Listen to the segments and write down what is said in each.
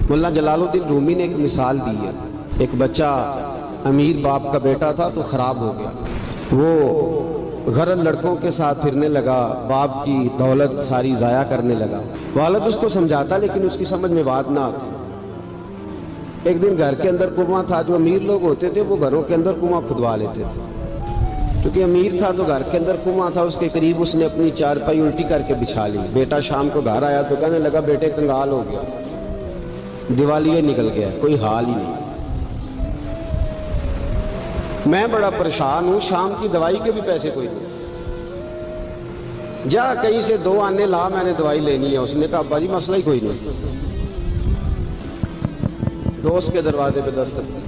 مولانا جلال الدین رومی نے ایک مثال دی ہے. ایک بچہ امیر باپ کا بیٹا تھا تو خراب ہو گیا. وہ غرض لڑکوں کے ساتھ پھرنے لگا, باپ کی دولت ساری ضائع کرنے لگا. والد اس کو سمجھاتا لیکن اس کی سمجھ میں بات نہ آتی. ایک دن گھر کے اندر کنواں تھا. جو امیر لوگ ہوتے تھے وہ گھروں کے اندر کنواں کھدوا لیتے تھے. کیونکہ امیر تھا تو گھر کے اندر کنواں تھا, اس کے قریب اس نے اپنی چارپائی الٹی کر کے بچھا لی. بیٹا شام کو گھر آیا تو کہنے لگا بیٹے کنگال ہو گیا, دیوالیے نکل گیا, کوئی حال ہی نہیں, میں بڑا پریشان ہوں, شام کی دوائی کے بھی پیسے کوئی نہیں, جا کہیں سے 2 آنے لا, میں نے دوائی لینی ہے. اس نے کہا ابا جی مسئلہ ہی کوئی نہیں. دوست کے دروازے پہ دستک دی.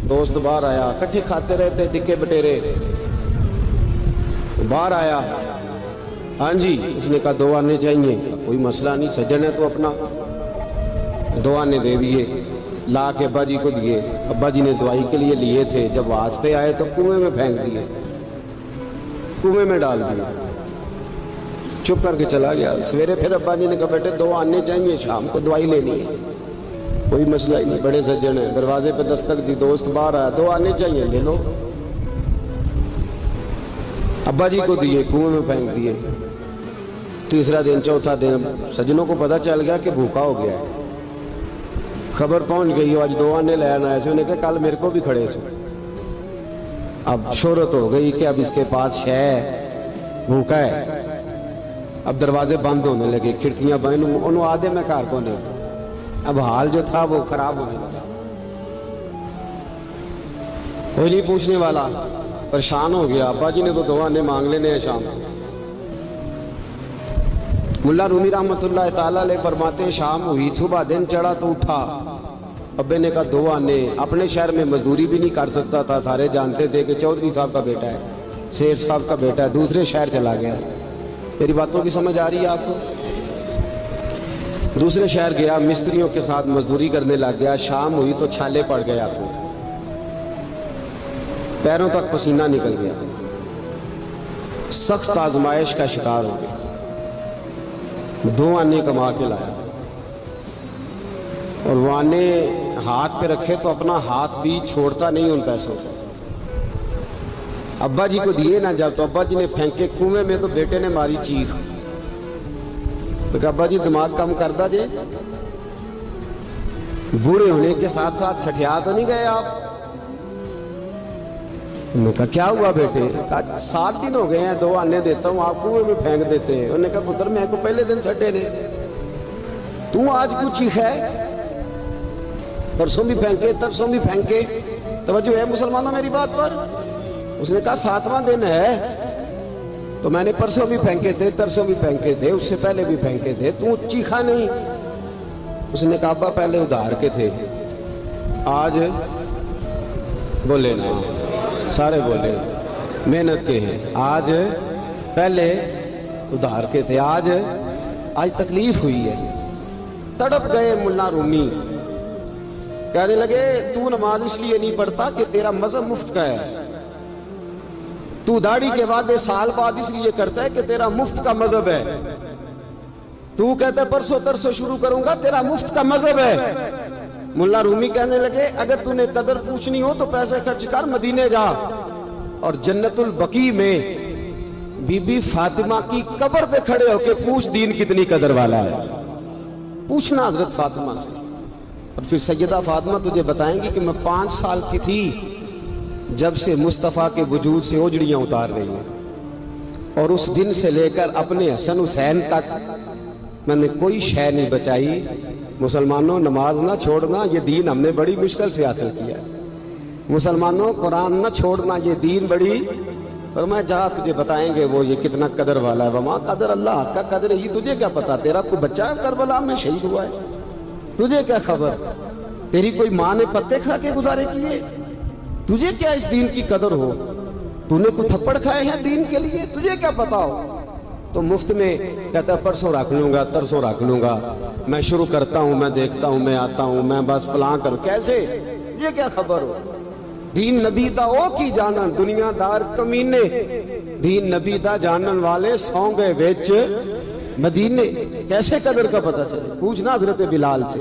دوست باہر آیا, کٹھے کھاتے رہتے ٹکے بٹیرے. باہر آیا, ہاں جی. اس نے کہا 2 آنے چاہیے. کوئی مسئلہ نہیں, سجن ہے تو اپنا. 2 آنے دے دیے, لا کے ابا جی کو دیے. ابا جی نے دوائی کے لیے لیے تھے, جب ہاتھ پہ آئے تو کنویں میں پھینک دیے, کنویں میں ڈال دیے. چپ کر کے چلا گیا. سویرے پھر ابا جی نے کہا بیٹے 2 آنے چاہیے, شام کو دوائی لینی ہے. کوئی مسئلہ ہی نہیں, بڑے سجن ہیں. دروازے پہ دستک دی, دوست باہر آیا, 2 آنے چاہیے, لے لو. ابا جی کو دیے, کنویں میں پھینک دیے. تیسرا دن, چوتھا دن, سجنوں کو پتہ چل گیا کہ بھوکا ہو گیا ہے. خبر پہنچ گئی, آج 2 آنے لے آنا ہے. انہوں نے کہا کل میرے کو بھی کھڑے سو. اب شہرت ہو گئی کہ اب اس کے پاس شے ہے, بھوکا ہے. اب دروازے بند ہونے لگے, کھڑکیاں بند. انہوں آدھے میں کار کو نہیں. اب حال جو تھا وہ خراب ہونے لگا. کوئی نہیں پوچھنے والا, پریشان ہو گیا. ابا جی نے تو 2 آنے مانگ لینے ہیں شام کو. ملا رومی رحمۃ اللہ تعالیٰ علیہ فرماتے ہیں شام ہوئی, صبح دن چڑھا تو اٹھا. ابے نے کہا 2 آنے. اپنے شہر میں مزدوری بھی نہیں کر سکتا تھا, سارے جانتے تھے کہ چودھری صاحب کا بیٹا ہے, شیخ صاحب کا بیٹا ہے. دوسرے شہر چلا گیا. میری باتوں کی سمجھ آ رہی ہے آپ کو؟ دوسرے شہر گیا, مستریوں کے ساتھ مزدوری کرنے لگ گیا. شام ہوئی تو چھالے پڑ گیا, تو پیروں تک پسینہ نکل گیا. سخت آزمائش کا شکار ہو گیا. 2 آنے کما کے لایا, اور وہ آنے ہاتھ پہ رکھے تو اپنا ہاتھ بھی چھوڑتا نہیں ان پیسوں سے. ابا جی کو دیے نا جب, تو ابا جی نے پھینکے کنویں میں, تو بیٹے نے ماری چیخ. تو کہا ابا جی دماغ کم کر دا جے, بوڑھے ہونے کے ساتھ ساتھ سٹھیا تو نہیں گئے آپ؟ انہوں نے کہا کیا ہوا بیٹے؟ کہا 7 دن ہو گئے ہیں, 2 آنے دیتا ہوں, آپ کنویں میں پھینک دیتے ہیں. انہوں نے کہا پتر میں کو پہلے دن سٹے نے, تو آج کچھ چیخ ہے؟ پرسوں بھی پھینکے, ترسوں بھی پھینکے. توجہ ہے مسلمانوں میری بات پر؟ اس نے کہا 7واں دن ہے, تو میں نے پرسوں بھی پھینکے تھے, ترسوں بھی پھینکے تھے, اس سے پہلے بھی پھینکے تھے, تو چیخا نہیں. اس نے کہا ابا پہلے ادھار کے تھے, آج بولے نا, سارے بولے محنت کے ہیں. آج پہلے ادھار کے تھے, آج تکلیف ہوئی ہے. تڑپ گئے ملا رومی. کہنے لگے تو نماز اس لیے نہیں پڑھتا کہ تیرا مذہب مفت کا ہے, تو داڑھی کے وعدے سال بعد اس لیے کرتا ہے کہ تیرا مفت کا مذہب ہے, تو کہتا ہے پرسوں ترسوں شروع کروں گا, تیرا مفت کا مذہب ہے. ملا رومی کہنے لگے اگر تو نے قدر پوچھنی ہو تو پیسے خرچ کر, مدینے جا اور جنت البقیع میں بی بی فاطمہ کی قبر پہ کھڑے ہو کے پوچھ دین کتنی قدر والا ہے. پوچھنا حضرت فاطمہ سے, اور پھر سیدہ فاطمہ تجھے بتائیں گی کہ میں 5 سال کی تھی جب سے مصطفیٰ کے وجود سے اوجڑیاں اتار رہی ہیں, اور اس دن سے لے کر اپنے حسن حسین تک میں نے کوئی شے نہیں بچائی. مسلمانوں نماز نہ چھوڑنا, یہ دین ہم نے بڑی مشکل سے حاصل کیا. مسلمانوں قرآن نہ چھوڑنا, یہ دین بڑی. فرمایا جا تجھے بتائیں گے وہ یہ کتنا قدر والا ہے. وما قدر اللہ کا قدر ہی, تجھے کیا پتا, تیرا کوئی بچہ کربلا میں شہید ہوا ہے, تجھے کیا خبر؟ تیری کوئی ماں نے پتے کھا کے گزارے کیے, تجھے کیا اس دین کی قدر ہو؟ تو نے کوئی تھپڑ کھائے ہیں دین کے لیے, تجھے کیا پتا ہو؟ تو مفت میں کہتا ہے پرسوں رکھ لوں گا, ترسوں رکھ لوں گا, میں شروع کرتا ہوں, میں دیکھتا ہوں, میں آتا ہوں, میں بس فلاں کروں. کیسے؟ تجھے کیا خبر ہو؟ دین نبی دا او کی جانن, دنیا دار کمینے, دین نبی دا جانن والے سوں گئے وچ مدینے. کیسے قدر کا پتہ چلے؟ پوچھنا حضرت بلال سے.